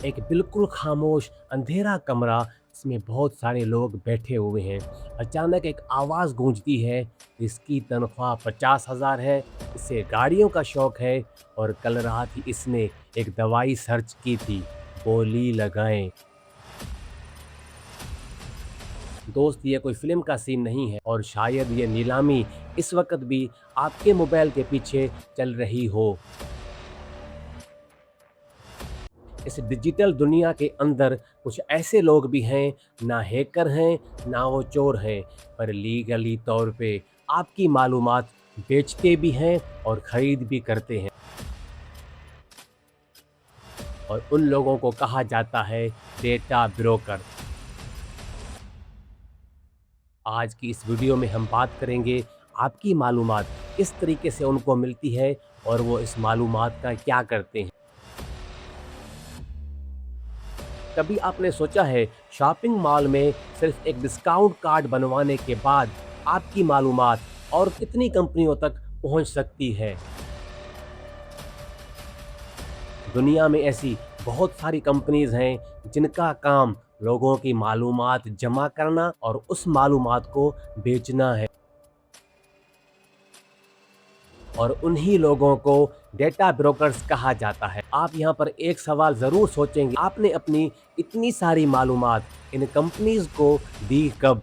एक बिल्कुल खामोश अंधेरा कमरा, इसमें बहुत सारे लोग बैठे हुए हैं। अचानक एक आवाज़ गूंजती है, इसकी तनख्वाह 50,000 है, इसे गाड़ियों का शौक है और कल रात ही इसने एक दवाई सर्च की थी, बोली लगाएं। दोस्त, ये कोई फिल्म का सीन नहीं है और शायद ये नीलामी इस वक्त भी आपके मोबाइल के पीछे चल रही हो। इस डिजिटल दुनिया के अंदर कुछ ऐसे लोग भी हैं, ना हैकर हैं, ना वो चोर हैं, पर लीगली तौर पे आपकी मालूमात बेचते भी हैं और ख़रीद भी करते हैं। और उन लोगों को कहा जाता है डेटा ब्रोकर। आज की इस वीडियो में हम बात करेंगे आपकी मालूमात किस तरीके से उनको मिलती है और वो इस मालूमात का क्या करते हैं। कभी आपने सोचा है शॉपिंग मॉल में सिर्फ एक डिस्काउंट कार्ड बनवाने के बाद आपकी मालूमात और कितनी कंपनियों तक पहुंच सकती है? दुनिया में ऐसी बहुत सारी कंपनीज हैं जिनका काम लोगों की मालूमात जमा करना और उस मालूमात को बेचना है, और उन्हीं लोगों को डेटा ब्रोकर्स कहा जाता है। आप यहाँ पर एक सवाल ज़रूर सोचेंगे, आपने अपनी इतनी सारी मालूमात इन कंपनीज को दी कब?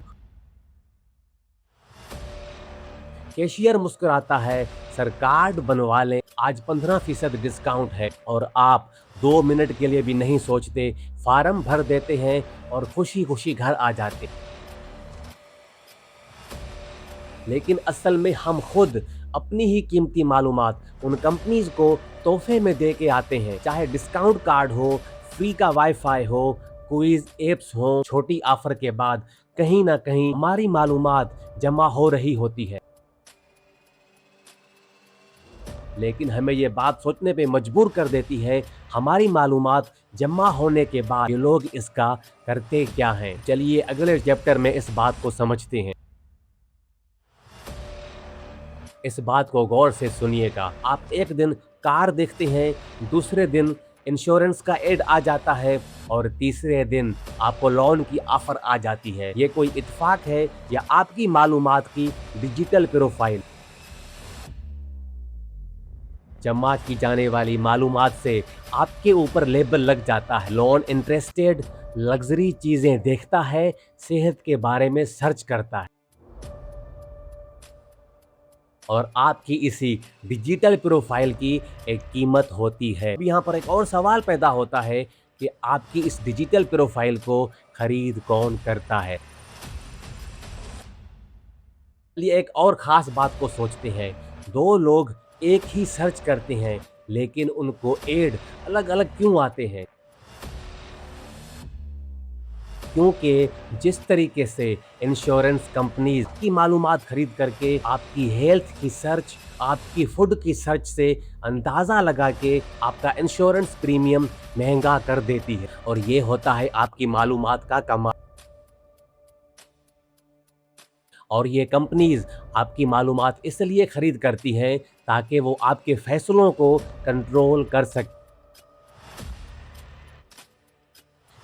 कैशियर मुस्कुराता है, सर कार्ड बनवा लें, आज 15% डिस्काउंट है, और आप 2 मिनट के लिए भी नहीं सोचते, फार्म भर देते हैं और खुशी खुशी घर आ जाते। लेकिन असल में हम खुद अपनी ही कीमती मालूमात उन कंपनीज को तोहफे में दे के आते हैं, चाहे डिस्काउंट कार्ड हो, फ्री का वाईफाई हो, क्विज एप्स हो। छोटी ऑफर के बाद कहीं ना कहीं हमारी मालूमात जमा हो रही होती है, लेकिन हमें ये बात सोचने पे मजबूर कर देती है, हमारी मालूमात जमा होने के बाद ये लोग इसका करते क्या हैं। चलिए अगले चैप्टर में इस बात को समझते हैं। इस बात को गौर से सुनिएगा। आप एक दिन कार देखते हैं, दूसरे दिन इंश्योरेंस का एड आ जाता है और तीसरे दिन आपको लोन की ऑफर आ जाती है। ये कोई इत्तेफाक है या आपकी मालूमात की डिजिटल प्रोफाइल? जमा की जाने वाली मालूमात से आपके ऊपर लेबल लग जाता है, लोन इंटरेस्टेड, लग्जरी चीजें देखता है, सेहत के बारे में सर्च करता है, और आपकी इसी डिजिटल प्रोफाइल की एक कीमत होती है। अब यहाँ पर एक और सवाल पैदा होता है कि आपकी इस डिजिटल प्रोफाइल को खरीद कौन करता है? लिए एक और खास बात को सोचते हैं, दो लोग एक ही सर्च करते हैं लेकिन उनको एड अलग अलग क्यों आते हैं? क्योंकि जिस तरीके से इंश्योरेंस कंपनीज की मालूमात खरीद करके आपकी हेल्थ की सर्च, आपकी फूड की सर्च से अंदाज़ा लगा के आपका इंश्योरेंस प्रीमियम महंगा कर देती है, और ये होता है आपकी मालूमात का कमाल। और ये कंपनीज आपकी मालूमात इसलिए खरीद करती हैं ताकि वो आपके फैसलों को कंट्रोल कर सके।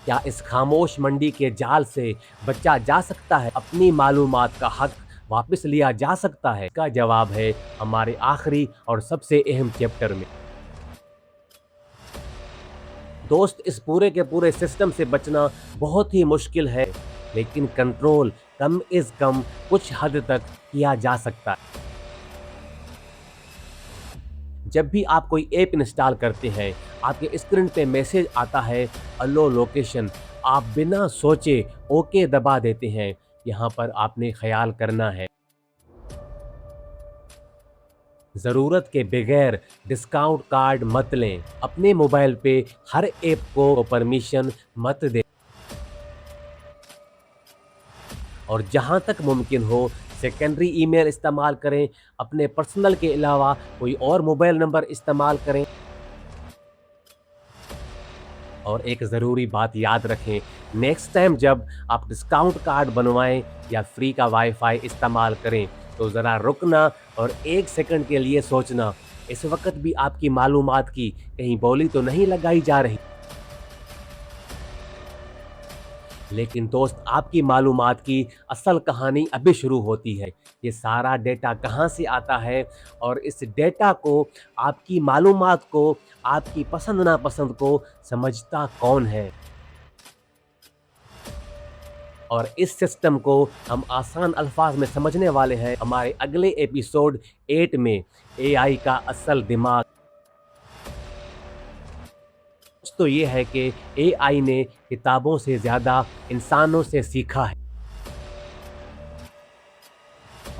क्या इस खामोश मंडी के जाल से बचा जा सकता है? अपनी मालूमात का हक वापस लिया जा सकता है? इसका जवाब है हमारे आखिरी और सबसे अहम चैप्टर में। दोस्त, इस पूरे के पूरे सिस्टम से बचना बहुत ही मुश्किल है, लेकिन कंट्रोल कम इज़ कम कुछ हद तक किया जा सकता है। जब भी आप कोई ऐप इंस्टॉल करते हैं, आपके स्क्रीन पे मैसेज आता है अलो लोकेशन, आप बिना सोचे ओके दबा देते हैं। यहाँ पर आपने ख्याल करना है, ज़रूरत के बगैर डिस्काउंट कार्ड मत लें, अपने मोबाइल पे हर ऐप को परमिशन मत दें, और जहाँ तक मुमकिन हो सेकेंडरी ईमेल इस्तेमाल करें, अपने पर्सनल के अलावा कोई और मोबाइल नंबर इस्तेमाल करें। और एक ज़रूरी बात याद रखें, नेक्स्ट टाइम जब आप डिस्काउंट कार्ड बनवाएं या फ्री का वाईफाई इस्तेमाल करें तो ज़रा रुकना और 1 सेकंड के लिए सोचना, इस वक्त भी आपकी मालूमात की कहीं बोली तो नहीं लगाई जा रही। लेकिन दोस्त, आपकी मालूमात की असल कहानी अभी शुरू होती है। ये सारा डेटा कहाँ से आता है और इस डेटा को, आपकी मालूमात को, आपकी पसंद नापसंद को समझता कौन है? और इस सिस्टम को हम आसान अल्फाज में समझने वाले हैं हमारे अगले एपिसोड 8 में, एआई का असल दिमाग। तो ये है कि एआई ने किताबों से ज़्यादा इंसानों से सीखा है।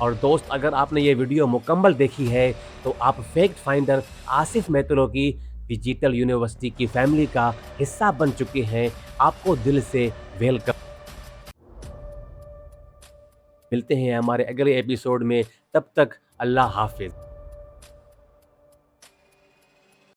और दोस्त, अगर आपने ये वीडियो मुकम्मल देखी है तो आप फैक्ट फाइंडर आसिफ मेहतरो की डिजिटल यूनिवर्सिटी की फैमिली का हिस्सा बन चुके हैं। आपको दिल से वेलकम। मिलते हैं हमारे अगले एपिसोड में, तब तक अल्लाह हाफिज।